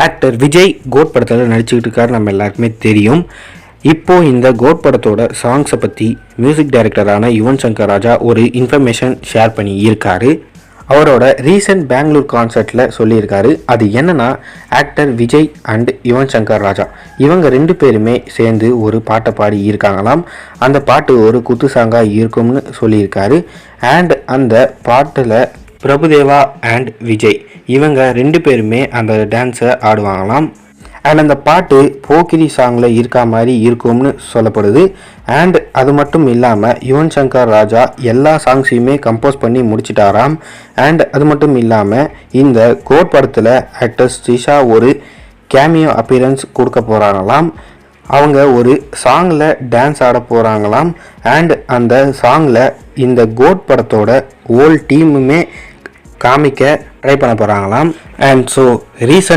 Actor Vijay code படத்தில் நடிச்சுக்கிட்டு இருக்காரு, நம்ம எல்லாருக்குமே தெரியும். இப்போது இந்த கோட் படத்தோட சாங்ஸை பற்றி மியூசிக் டைரக்டரான யுவன் சங்கர் ராஜா ஒரு இன்ஃபர்மேஷன் ஷேர் பண்ணி இருக்காரு. அவரோட ரீசெண்ட் பெங்களூர் கான்சர்ட்டில் சொல்லியிருக்காரு. அது என்னன்னா, ஆக்டர் விஜய் அண்ட் யுவன் சங்கர் ராஜா இவங்க 2 பேருமே சேர்ந்து ஒரு பாட்டை பாடி இருக்காங்களாம். அந்த பாட்டு ஒரு குத்து சாங்காக இருக்கும்னு சொல்லியிருக்காரு. அண்ட் அந்த பாட்டில் பிரபுதேவா அண்ட் விஜய் இவங்க 2 பேருமே அந்த டான்ஸை ஆடுவாங்களாம். அண்ட் அந்த பாட்டு போக்கிரி சாங்கில் இருக்கா மாதிரி இருக்கும்னு சொல்லப்படுது. அண்ட் அது மட்டும் இல்லாமல் யுவன் சங்கர் ராஜா எல்லா சாங்ஸையுமே கம்போஸ் பண்ணி முடிச்சிட்டாராம். அண்ட் அது மட்டும் இல்லாமல் இந்த கோட் படத்தில் ஆக்டர் ஸ்ரிஷா ஒரு கேமியோ அப்பியரன்ஸ் கொடுக்க போகிறாங்களாம். அவங்க ஒரு சாங்கில் டான்ஸ் ஆட போகிறாங்களாம். அண்ட் அந்த சாங்கில் இந்த கோட் படத்தோட ஹோல் டீமுமே காமிக்க ட்ரை பண்ண போகிறாங்களாம். And so recent